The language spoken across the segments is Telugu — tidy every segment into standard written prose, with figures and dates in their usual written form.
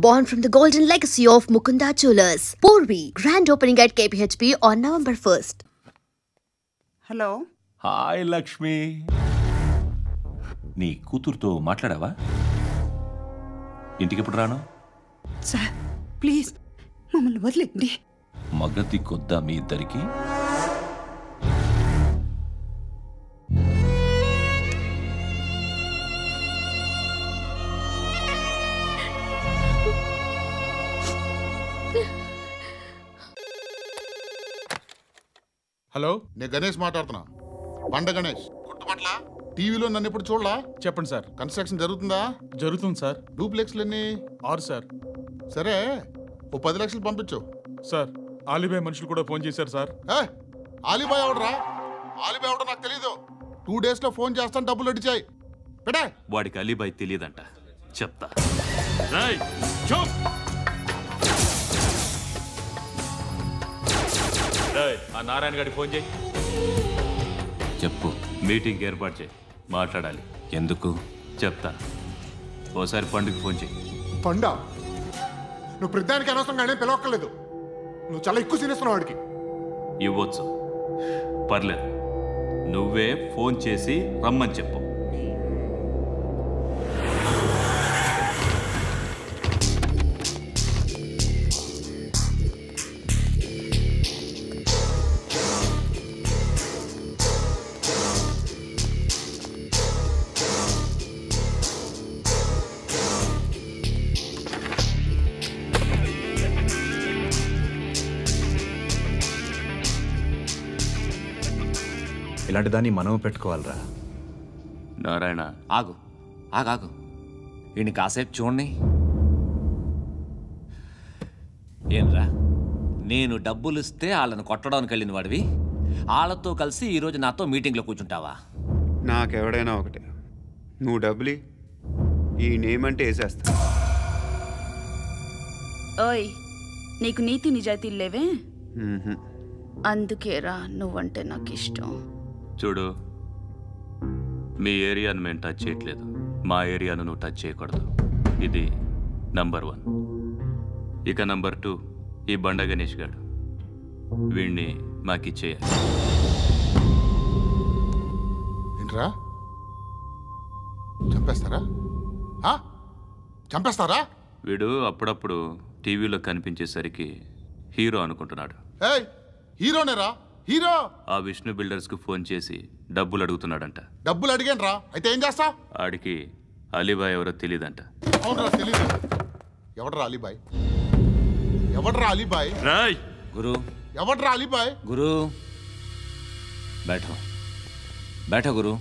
born from the golden legacy of Mukunda Jewelers. Porvi, grand opening at KPHP on November 1st. Hello. Hi Lakshmi, నీ కూతురుతో మాట్లాడావా? ఇంటికి ఎప్పుడు రాను? సార్ ప్లీజ్ మమ్మల్ని వదిలేండి. మగతి కొద్దా మీ ఇద్దరికి? హలో, నేను గణేష్ మాట్లాడుతున్నా. బండ గణేష్ గుర్తుపట్ల? టీవీలో నన్ను ఎప్పుడు చూడలా? చెప్పండి సార్. కన్స్ట్రక్షన్ జరుగుతుందా? జరుగుతుంది సార్. డూప్లెక్స్లు ఎన్ని? 6 సార్. సరే, ఓ 10 లక్షలు పంపించు. సార్, ఆలిబాయ్ మనుషులు కూడా ఫోన్ చేశారు సార్. ఆలిబాయ్ ఎవడరా? ఆలిబాయ్ ఎవడో నాకు తెలీదు. 2 డేస్లో ఫోన్ చేస్తాను, డబ్బులు అడిచాయి పెడే. వాడికి అలీబాయ్ తెలియదంట, చెప్తా. ఆ నారాయణ గారికి ఫోన్ చేయి. చెప్పు. మీటింగ్ ఏర్పాటు చేయి, మాట్లాడాలి. ఎందుకు చెప్తా. ఓసారి పండుగ ఫోన్ చేయి. పండ, నువ్వు ప్రతిదానికి అనవసరంగానే పిలవక్కర్లేదు. నువ్వు చాలా ఎక్కువ సీనిస్తున్నావు వాడికి. ఇవ్వచ్చు, పర్లేదు. నువ్వే ఫోన్ చేసి రమ్మని చెప్పు. ఇలాంటి దాన్ని మనం పెట్టుకోవాలరా. నారాయణ, ఆగు ఆగాగు, వీడిని కాసేపు చూడండి. ఏంరా, నేను డబ్బులు ఇస్తే వాళ్ళని కొట్టడానికి వెళ్ళిన వాడివి, వాళ్ళతో కలిసి ఈరోజు నాతో మీటింగ్లో కూర్చుంటావా? నాకెవడైనా ఒకటే, నువ్వు డబ్బులి, ఈ నేమ్ అంటే వేసేస్తా. ఓయ్, నీకు నీతి నిజాయితీలు లేవే, అందుకేరా నువ్వంటే నాకు ఇష్టం. చూడు, మీ ఏరియాను మేము టచ్ చేయట్లేదు, మా ఏరియాను నువ్వు టచ్ చేయకూడదు. ఇది నంబర్ 1. ఇక నంబర్ 2, ఈ బండ గణేష్ గారు, వీణ్ణి మాకిచ్చేయాలి. ఏంట్రా, చంపేస్తారా? చంపేస్తారా? వీడు అప్పుడప్పుడు టీవీలో కనిపించేసరికి హీరో అనుకుంటున్నాడు. హీరోనేరా, హీరో. ఆ విష్ణు బిల్డర్స్కు ఫోన్ చేసి డబ్బులు అడుగుతున్నాడంట. డబ్బులు అడిగాను రా, అయితే ఏం చేస్తా? ఆడికి అలీబాయ్ ఎవరో తెలీదంట. అవునరా, తెలీదు. ఎవడరా అలీబాయ్? ఎవడరా అలీబాయ్? రాయ్ గురు, ఎవడరా అలీబాయ్? గురు బైఠో బైఠో గురు.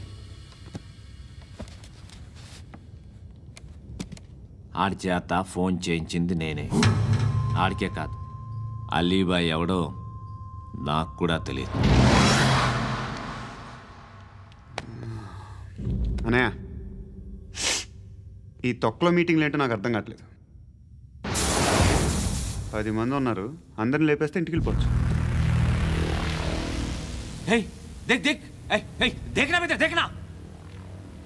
ఆడి చేత ఫోన్ చేయించింది నేనే. ఆడికే కాదు, అలీబాయ్ ఎవడో నాకు కూడా తెలియదు. అనయ్య, ఈ తొక్కలో మీటింగ్లు ఏంటో నాకు అర్థం కావట్లేదు. 10 మంది ఉన్నారు, అందరిని లేపేస్తే ఇంటికి వెళ్ళిపోవచ్చు.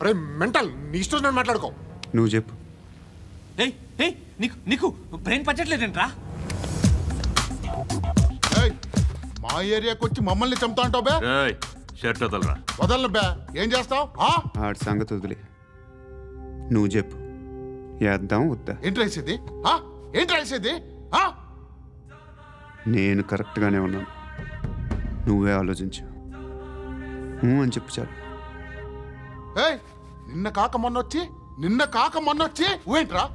అరే మెంటల్, నీ ఇష్టం నేను మాట్లాడుకో. నువ్వు చెప్పు. నీకు బ్రెయిన్ పచ్చట్లేదంట్రా? మా ఏరియాకి వచ్చి మమ్మల్ని చంపుతా అంటావు బే? షర్ట్ వదలరా. వదలను బే. ఏం చేస్తావు? ఆడి సంగతి వదిలే, నువ్వు చెప్పు. వేద్దాం వద్దా? ఏంటి రాసేది? ఏంటి రాసేది? నేను కరెక్ట్గానే ఉన్నాను, నువ్వే ఆలోచించు. అని చెప్పు చాలు. నిన్న కాక మొన్నొచ్చి ఊయంట్రా.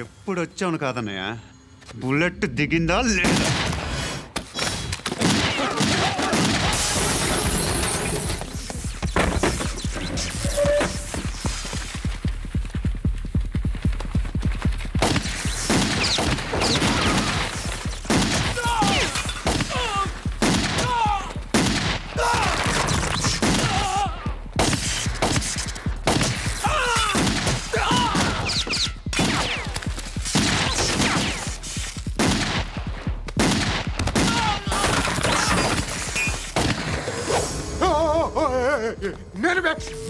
ఎప్పుడు వచ్చావును కాదన్నయ్య, బుల్లెట్ దిగిందా లేదా?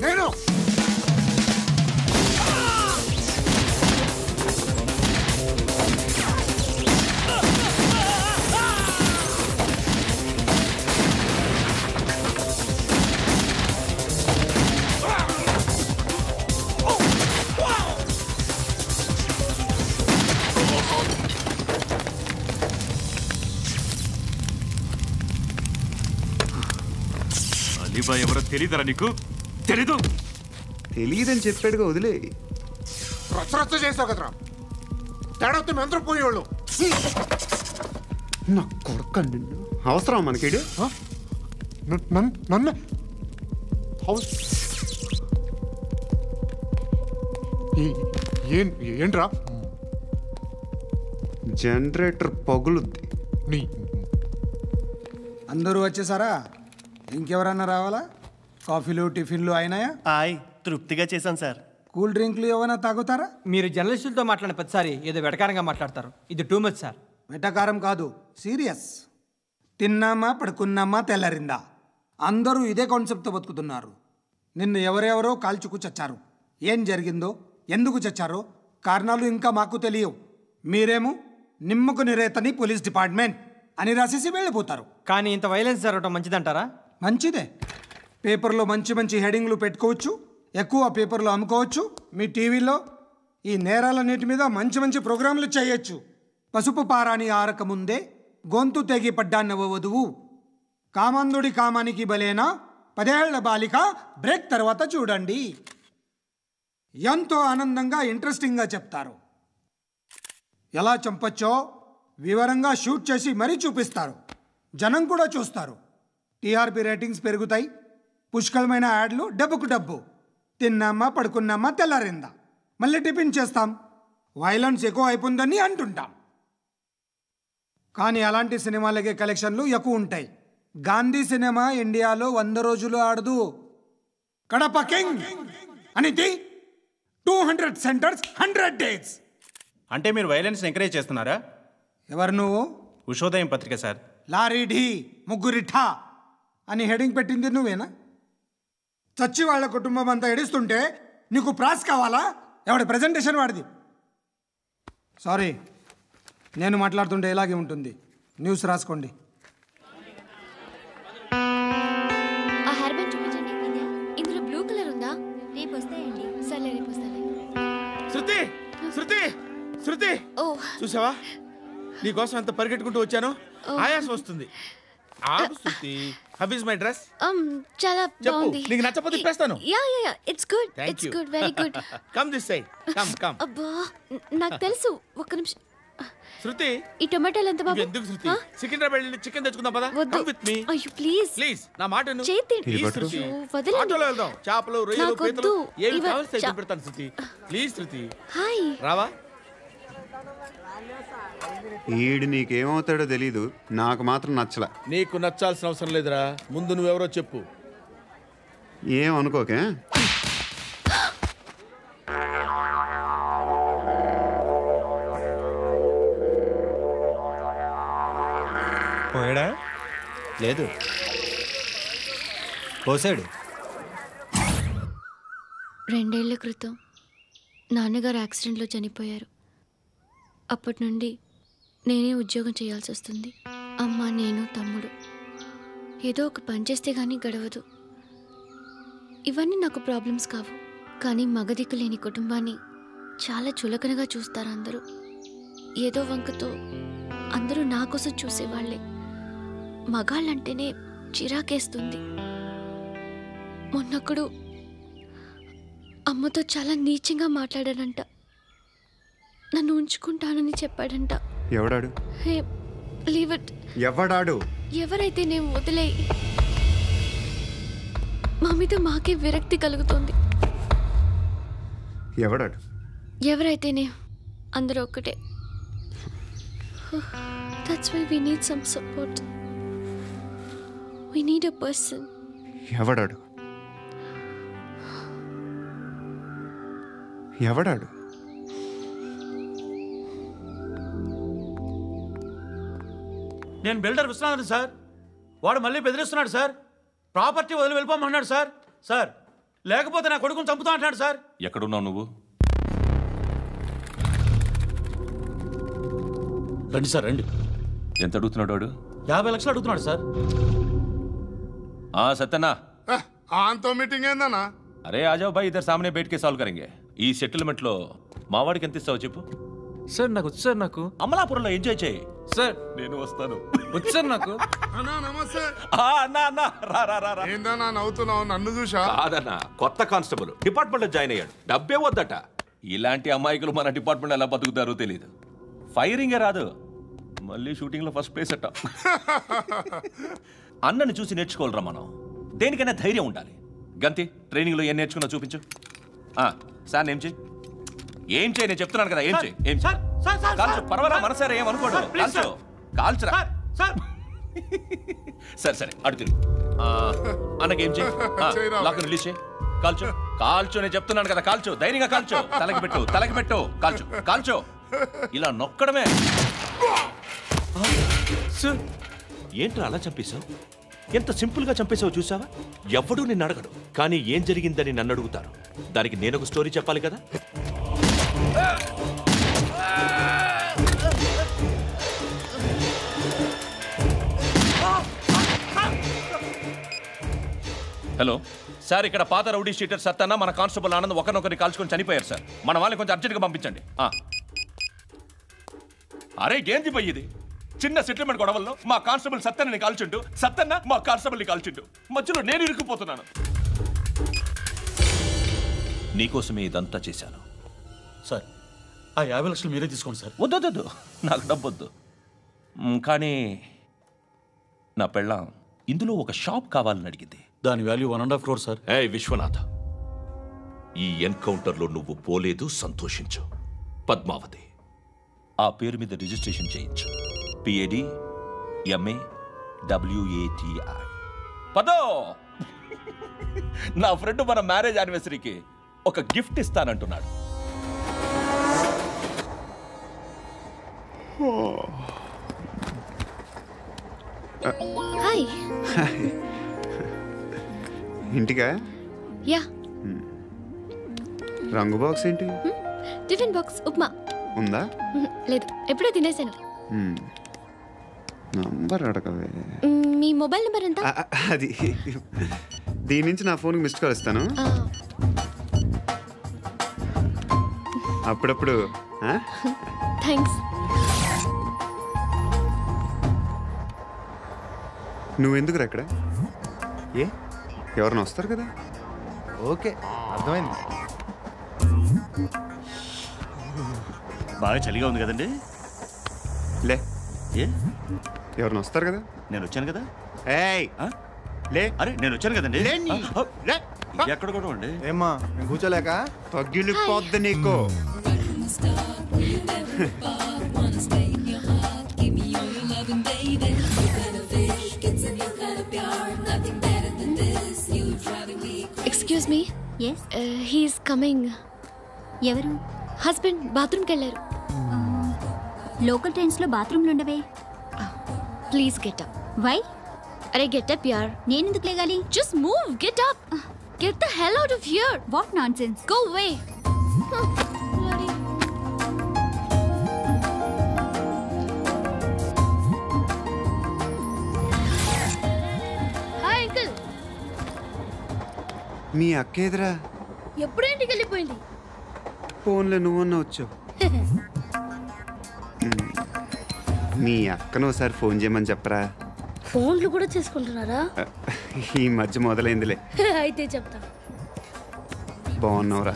నేను అలీబాయ్ ఎవరో తెలీదరా నీకు? తెలీదు? తెలియదని చెప్పాడుగా, వదిలే. రచ్చ చేసావు కదరా, తేడా వస్తే మెంతరం పోయేవాళ్ళు. నా కొడుకు నిన్ను అవసరం మనకిడు. నన్ను ఏంట్రా? జనరేటర్ పగులుద్ది. నీ అందరూ వచ్చేసారా? ఇంకెవరన్నా రావాలా? కాఫీలు టిఫిన్లు అయినాయా? తృప్తిగా చేశాను సార్. కూల్ డ్రింక్లు ఏమైనా తాగుతారా? మీరు జర్నలిస్టులతో మాట్లాడిన ప్రతిసారి ఏదో వెటకారంగా మాట్లాడతారు. ఇది టూ మచ్ సార్. వెటకారం కాదు, సీరియస్. తిన్నామా పడుకున్నామా తెల్లరిందా, అందరూ ఇదే కాన్సెప్ట్తో బతుకుతున్నారు. నిన్ను ఎవరెవరో కాల్చుకు చచ్చారు. ఏం జరిగిందో, ఎందుకు చచ్చారో కారణాలు ఇంకా మాకు తెలియవు. మీరేమో నిమ్మకు నిరేతని పోలీస్ డిపార్ట్మెంట్ అని రాసేసి వెళ్ళిపోతారు. కానీ ఇంత వైలెన్స్ జరగడం మంచిదంటారా? మంచిదే. పేపర్లో మంచి మంచి హెడింగ్లు పెట్టుకోవచ్చు, ఎక్కువ పేపర్లు అమ్ముకోవచ్చు. మీ టీవీలో ఈ నేరాలన్నిటి మీద మంచి మంచి ప్రోగ్రాంలు చేయొచ్చు. పసుపు పారాని ఆరక ముందే గొంతు తెగి పడ్డాన్నవ వధువు, కామందుడి కామానికి బలేనా 10 ఏళ్ల బాలిక, బ్రేక్ తర్వాత చూడండి. ఎంతో ఆనందంగా ఇంట్రెస్టింగ్గా చెప్తారు. ఎలా చంపచ్చో వివరంగా షూట్ చేసి మరీ చూపిస్తారు. జనం కూడా చూస్తారు. టీఆర్పీ రేటింగ్స్ పెరుగుతాయి. పుష్కలమైన యాడ్లు, డబ్బుకు డబ్బు. తిన్నామా పడుకున్నామా తెల్లారిందా, మళ్ళీ టిఫిన్ చేస్తాం. వైలెన్స్ ఎక్కువ అయిపోయిందని అంటుంటాం. కానీ అలాంటి సినిమాలకే కలెక్షన్లు ఎక్కువ ఉంటాయి. గాంధీ సినిమా ఇండియాలో 100 రోజులు ఆడదు. కడప కింగ్ అనేది 200 సెంటర్స్ 100 డేస్. అంటే మీరు వైలెన్స్ ఎంకరేజ్ చేస్తున్నారా? ఎవరు నువ్వు? ఉషోదయం పత్రిక సార్. లారీ ఢీ ముగ్గురిఠా అని హెడింగ్ పెట్టింది నువ్వేనా? చచ్చి వాళ్ళ కుటుంబం అంతా ఎడుస్తుంటే నీకు ప్రాస్ కావాలా? ఎవడి ప్రజెంటేషన్ వాడిది. సారీ, నేను మాట్లాడుతుంటే ఇలాగే ఉంటుంది. న్యూస్ రాసుకోండి. ఇందులో బ్లూ కలర్ ఉందా? రేపు వస్తాయండి. సరే రేపు వస్తాయి. శృతి శృతి శృతి, చూసావా నీకోసం ఎంత పరిగెట్టుకుంటూ వచ్చాను. ఆయాసం వస్తుంది. ఆగు Shruti. How is my dress? చాలా బాగుంది. నీకు నచ్చకపోతే తిప్పేస్తాను. Yeah it's good. It's good, very good. Come this side. Come. అబ్బా, నాకు తెలుసు. ఒక్క నిమిషం. శృతి, ఈ టొమాటోలు ఎంత బాబు? ఎందుకు శృతి? సికింద్రాబాద్ వెళ్ళి చికెన్ తెచ్చుకుందాం పద. Come with me. అయ్యో ప్లీజ్ నా మాట విను. ప్లీజ్ శృతి, వదలండి. ఆటోలో వెళ్దాం. చేపలు, రొయ్యలు, పీతలు ఏమి కావాల్సి పెడతాను శృతి. Please Shruti. హాయ్. రావా? ఈడు నీకేమవుతాడో తెలీదు, నాకు మాత్రం నచ్చలా. నీకు నచ్చాల్సిన అవసరం లేదురా. ముందు నువ్వెవరో చెప్పు. ఏమనుకోకే. పోయాడా? లేదు, పోసాడు. 2 ఏళ్ల క్రితం నాన్నగారు యాక్సిడెంట్లో చనిపోయారు. అప్పటి నుండి నేనే ఉద్యోగం చేయాల్సి వస్తుంది. అమ్మ, నేను, తమ్ముడు ఏదో ఒక పని చేస్తే కానీ గడవదు. ఇవన్నీ నాకు ప్రాబ్లమ్స్ కావు. కానీ మగదిక్కు లేని కుటుంబాన్ని చాలా చులకనగా చూస్తారు అందరూ. ఏదో వంకతో అందరూ నా కోసం చూసేవాళ్లే. మగాళ్ళంటేనే చిరాకేస్తుంది. మొన్నప్పుడు అమ్మతో చాలా నీచంగా మాట్లాడాడంట. నన్ను ఉంచుకుంటానని చెప్పాడంట. ఎవడాడు? హే, లీవ్ ఇట్. ఎవడాడు? ఎవరైతే నేను వదిలేయి. మా మీద మాకే విరక్తి కలుగుతుంది. ఎవడాడు? ఎవరైతే నేను అందరూ ఒక్కటే. That's why we need some support. We need a person. ఎవడాడు? ఎవడాడు? నేను బిల్డర్ విశ్వనాథన్ సార్. వాడు మళ్ళీ బెదిరిస్తున్నాడు సార్. ప్రాపర్టీ వదిలి వెళ్ళిపోమన్నాడు సార్. సార్, లేకపోతే నా కొడుకుని చంపుతా అంటున్నాడు సార్. ఎక్కడున్నావు నువ్వు? రండి సార్, రండి. ఎంత అడుగుతున్నాడు వాడు? 50 లక్షలు అడుగుతున్నాడు సార్. సత్యనా, ఆంతో మీటింగ్ ఏందన్నా? అరే ఆజావ్ భాయ్, ఇద్దరు సామనే బయట కే సాల్వ్ కరెంగే. ఈ సెటిల్మెంట్ లో మావాడికి ఎంత ఇస్తావు చెప్పు. సార్ నాకు వచ్చు సార్. నాకు అమలాపురంలో ఎంజాయ్ చేయి సార్. నేను వస్తాను. వచ్చు సార్ నాకు. అన్నా నమస్తే. అన్నా అన్నా రా రా రా రా. ఏందన్నా నవ్వుతున్నావు? నన్ను చూసా? కాదన్నా, కొత్త కానిస్టేబుల్ డిపార్ట్మెంట్లో జాయిన్ అయ్యాడు. డబ్బే వద్దట. ఇలాంటి అమాయకులు మన డిపార్ట్మెంట్ ఎలా బతుకుతారో తెలియదు. ఫైరింగే రాదు, మళ్ళీ షూటింగ్లో ఫస్ట్ ప్లేస్ అట్ట. అన్నని చూసి నేర్చుకోవాలరా మనం. దేనికైనా ధైర్యం ఉండాలి. గంతి, ట్రైనింగ్లో ఏం నేర్చుకున్నా చూపించు. సార్ ఏం చేయి, ఏం చేయి, నేను చెప్తున్నాను కదా. ఏం చేయి, ఏం కాల్చు, పర్వాలా, మనసారా ఏమనుకోడు. కాల్చు, కాల్చురా. సరే సరే, అడు తిరుగు. అన్నకేం చేయి, లాక్ రిలీజ్ చేయి. కాల్చు, కాల్చు, నేను చెప్తున్నాను కదా. కాల్చు, ధైర్యంగా కాల్చు. తలకి పెట్టు, తలకి పెట్టు. కాల్చు, కాల్చు. ఇలా నొక్కడమే. ఏంట్రా అలా చంపేశావు? ఎంత సింపుల్ గా చంపేశావు చూసావా? ఎవడూ నిన్ను అడగడు, కానీ ఏం జరిగిందని నన్ను అడుగుతారు. దానికి నేను ఒక స్టోరీ చెప్పాలి కదా. హలో సార్, ఇక్కడ పాత రౌడీ షీటర్ సత్తన్న మన కానిస్టేబుల్ ఆనంద్ ఒకరినొకరిని కాల్చుకొని చనిపోయారు సార్. మన వాళ్ళని కొంచెం అర్జెంట్గా పంపించండి. అరే ఏంది పోయి ఇది? చిన్న సెటిల్మెంట్ గొడవల్లో మా కానిస్టేబుల్ సత్తన్నని కాల్చుంటూ, సత్తన్న మా కానిస్టేబుల్ని కాల్చుంటూ, మధ్యలో నేను ఇరుక్కుపోతున్నాను. నీకోసమే ఇదంతా చేశాను సార్. ఆ 50 లక్షలు మీరే తీసుకోండి సార్. వద్దొద్దు, నాకు డబ్బొద్దు. కానీ నా పెళ్ళాం ఇందులో ఒక షాప్ కావాలని అడిగింది. దాని వాల్యూ 1.5 crore సార్. విశ్వనాథ, ఈ ఎన్కౌంటర్లో నువ్వు పోలేదు, సంతోషించు. పద్మావతి ఆ పేరు మీద రిజిస్ట్రేషన్ చేయించు. PAD MA WATI. పదో, నా ఫ్రెండ్ మన మ్యారేజ్ యానివర్సరీకి ఒక గిఫ్ట్ ఇస్తానంటున్నాడు. హాయ్. ఇంటికా? యా. రంగు బాక్స్ ఏంటి? టిఫిన్ బాక్స్ ఉప్మా ఉందా? లేదు, ఎప్పుడో తినేసాను. నంబర్ అడగవే. మీ మొబైల్ నెంబర్ ఎంత? అది దీని నుంచి నా ఫోన్కి మిస్డ్ కాల్ ఇస్తాను. అప్పుడప్పుడు. థ్యాంక్స్. నువ్వెందుకు రా ఇక్కడ? ఎవరైనా వస్తారు కదా. ఓకే, అర్థమైంది. బాగా చలిగా ఉంది కదండి. లే, ఏ ఎవరైనా వస్తారు కదా. నేను వచ్చాను కదా. ఏయ్ లే. అరే నేను వచ్చాను కదండి. ఎక్కడ కూడా ఉండి ఏమ్మా, నేను కూర్చోలేక తగ్గిలిపోద్ది నీకు. Excuse me. He's coming. ఎవరు? హస్బెండ్ బాత్రూమ్కి వెళ్ళారు. లోకల్ ట్రైన్స్లో బాత్రూమ్లు ఉండవే. Please get up. వై? అరే గెట్ అప్ యార్. నేనెందుకు లేగాలి? Just move, get up. Get the hell out of here. What nonsense. Go away. Hi uncle. మీ అక్క ఎదురా? ఎప్పుడు ఇంటికి వెళ్ళిపోయింది. ఫోన్లో నువ్వన్నా వచ్చావు. మీ అక్కను ఒకసారి ఫోన్ చేయమని చెప్పరా. ఫోన్లు కూడా చేసుకుంటున్నారా? ఈ మధ్య మొదలైందిలే. అయితే చెప్తా. బాగున్నావురా?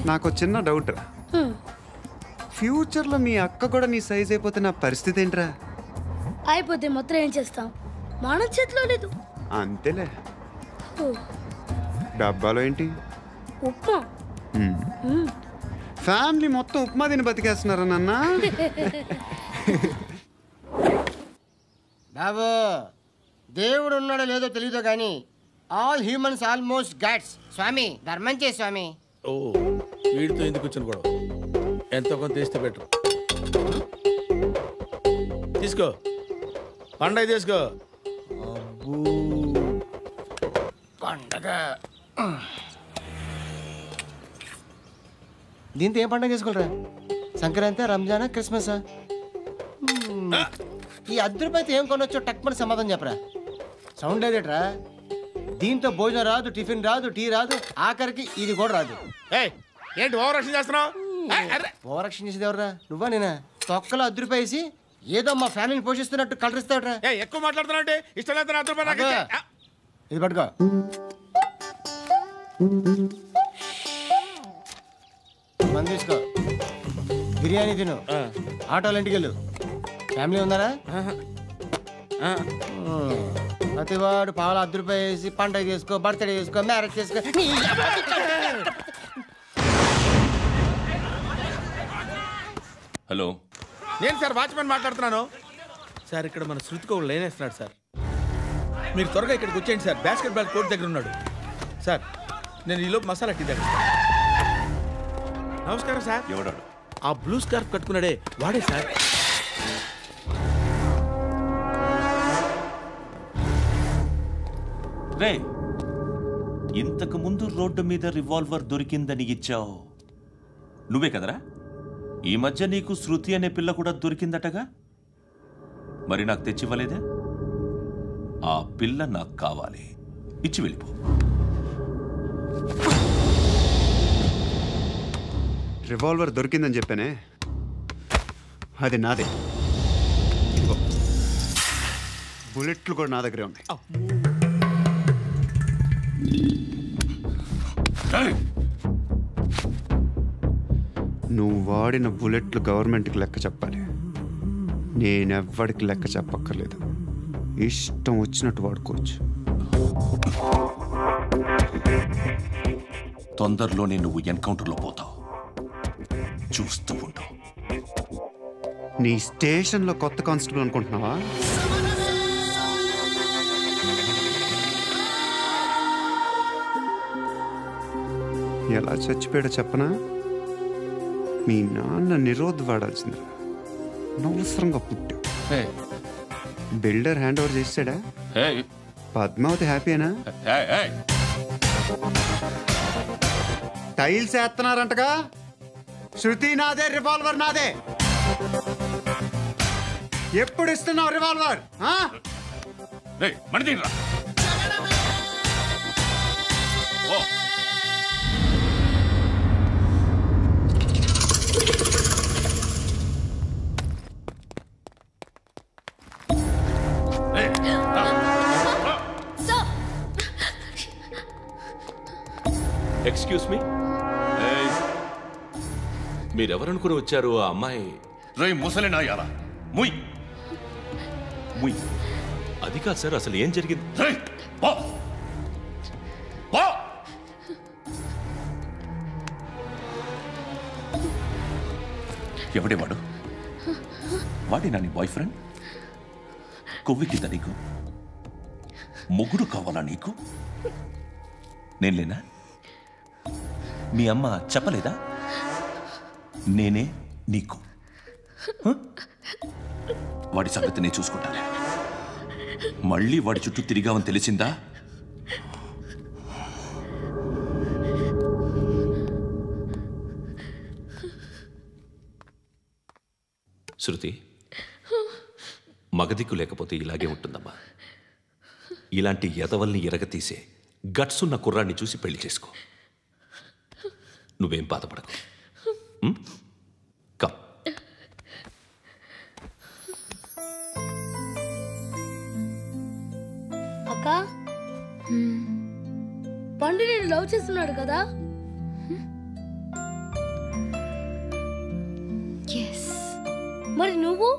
నాకు చిన్న డౌట్ రా. ఫ్యూచర్లో మీ అక్క కూడా నీ సైజ్ అయిపోతే నా పరిస్థితి ఏంట్రా? అయిపోతే మాత్రం ఏం చేస్తాం, మన చేతిలో లేదు. అంతేలే. డబ్బాలో ఏంటి? ఉప్మా. ఫ్యామిలీ మొత్తం ఉప్మా తిని బతికేస్తున్నారా నాన్న? బాబు, దేవుడు ఉన్నాడో లేదో తెలియదు కానీ ఆల్ హ్యూమన్స్ ఆల్మోస్ట్ గాడ్స్. స్వామి ధర్మం చే స్వామి. ఓ, వీడితో ఎందుకు వచ్చిన గొడవ? ఎంతో కొంత తీస్తే బెటర్. తీసుకో, పండగ తీసుకో. పండగ దీంతో ఏం పండగ చేసుకోరా? సంక్రాంతి, రంజానా, క్రిస్మసా? ఈ 10 రూపాయలతో ఏం కొనొచ్చో టక్మని సమాధానం చెప్పరా. సౌండ్ లేదేట్రా? దీంతో భోజనం రాదు, టిఫిన్ రాదు, టీ రాదు, ఆఖరికి ఇది కూడా రాదు. ఏంటి ఓవర్ రక్షణ చేస్తున్నావు? ఓవర్ రక్షణ చేసేది ఎవరా? నువ్వా నేనా? తొక్కలో అద్దరిపేసి ఏదో మా ఫ్యామిలీని పోషిస్తున్నట్టు కలరిస్తావుట్రా. ఎక్కువ మాట్లాడుతున్నావు అంటే ఇష్టం లేదు. ఇది పట్టుకో. మంది తీసుకో, బిర్యానీ తిను, ఆటోలు ఇంటికి వెళ్ళు. ఫ్యామిలీ ఉన్నారా? ప్రతివాడు పావులు ₹10 వేసి పండగ చేసుకో, బర్త్డే చేసుకో, మ్యారేజ్ చేసుకో. హలో, నేను సార్ వాచ్మెన్ మాట్లాడుతున్నాను సార్. ఇక్కడ మన శృతికో లేనేస్తున్నాడు సార్. మీరు త్వరగా ఇక్కడికి వచ్చేయండి సార్. బాస్కెట్ బాల్ కోర్ట్ దగ్గర ఉన్నాడు సార్. నేను ఈలోపు మసాలా టీ దగ్గర. నమస్కారం సార్. ఎవడాడు? ఆ బ్లూ స్కార్ఫ్ కట్టుకున్నాడే వాడే సార్. రే, ఇంతకు ముందు రోడ్డు మీద రివాల్వర్ దొరికిందని ఇచ్చావు నువ్వే కదరా? ఈ మధ్య నీకు శృతి అనే పిల్ల కూడా దొరికిందటగా? మరి నాకు తెచ్చివ్వలేదే? ఆ పిల్ల నాకు కావాలి, ఇచ్చి వెళ్ళిపో. రివాల్వర్ దొరికిందని చెప్పానే, అది నాదే. బుల్లెట్లు కూడా నా దగ్గరే ఉన్నాయి. నువ్వు వాడిన బుల్లెట్లు గవర్నమెంట్కి లెక్క చెప్పాలి. నేనెవ్వడికి లెక్క చెప్పక్కర్లేదు. ఇష్టం వచ్చినట్టు వాడుకోవచ్చు. తొందరలోనే నువ్వు ఎన్కౌంటర్లో పోతావు, చూస్తూ ఉండు. నీ స్టేషన్లో కొత్త కానిస్టేబుల్ అనుకుంటున్నావా? ఎలా చచ్చిపోయాడో చెప్పనా? మీ నాన్న నిరోధ్ వాడాల్సింది, అనవసరంగా పుట్టావు. బిల్డర్ హ్యాండ్ ఓవర్ చేసాడా? పద్మావతి హ్యాపీనా? టైల్స్ వేస్తున్నారంటగా? శృతి నాదే, రివాల్వర్ నాదే. ఎప్పుడు ఇస్తున్నావు రివాల్వర్? ఎక్స్క్యూజ్ మీ, మీరెవరనుకుని వచ్చారు? ఆ అమ్మాయి రేయ్ ముసలినా యారా, ముయ్ ముయ్. అది కాదు సార్, అసలు ఏం జరిగింది? ఎవడే వాడు? వాడి నా నీ బాయ్ ఫ్రెండ్? కొవ్వికిందా నీకు? మొగుడు కావాలా నీకు? నేను లేనా? మీ అమ్మ చెప్పలేదా? నేనే నీకు. వాడి సంగతి నేను చూసుకుంటానే. మళ్ళీ వాడి చుట్టూ తిరిగావని తెలిసిందా? శృతి, మగదిక్కు లేకపోతే ఇలాగే ఉంటుందమ్మా. ఇలాంటి ఎదవల్ని ఎరగతీసే గట్స్ ఉన్న కుర్రాన్ని చూసి పెళ్లి చేసుకో. నువ్వేం బాధపడకు. కమ్. అక్క, పండు నేను లవ్ చేస్తున్నాడు కదా? మరి నువ్వు?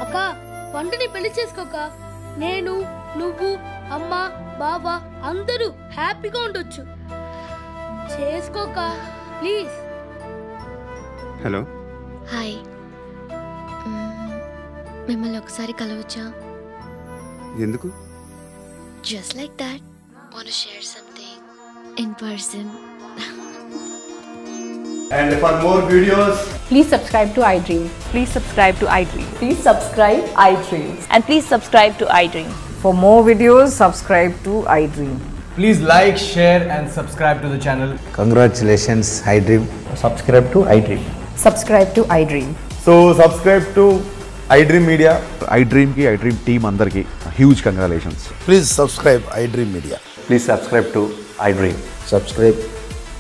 అక్క, పండుని పెళ్లి చేసుకోక నేను, నువ్వు, అమ్మ, బావ అందరూ హ్యాపీగా ఉండొచ్చు. చేసుకోక ప్లీజ్. Hello, hi. మిమ్మల్ని ఒకసారి కలవచ్చా? ఎందుకు? Just like that. Want to share something in person. And for more videos, please subscribe to iDream. Please subscribe to iDream. Please subscribe iDream. And please subscribe to iDream. For more videos, subscribe to iDream. please like, share and subscribe to the channel. iDream Media, iDream ki iDream team అందరికి huge congratulations. Please subscribe iDream Media. Please subscribe to iDream. Subscribe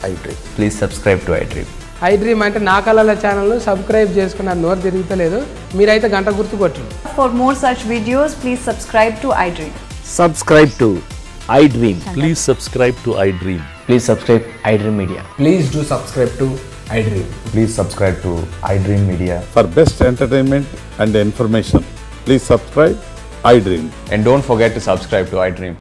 iDream. Please subscribe to iDream. iDream అంటే నా కళల ఛానల్ సబ్స్క్రైబ్ చేసుకున్న నోరు తిరుగుతలేదు మీరైతే గంట గుర్తు కొట్టండి. For more such videos, please subscribe to iDream. Subscribe to iDream. Please subscribe to iDream. Please subscribe iDream Media. Please do subscribe to iDream. Please subscribe to iDream Media. For best entertainment and information, please subscribe iDream. And don't forget to subscribe to iDream.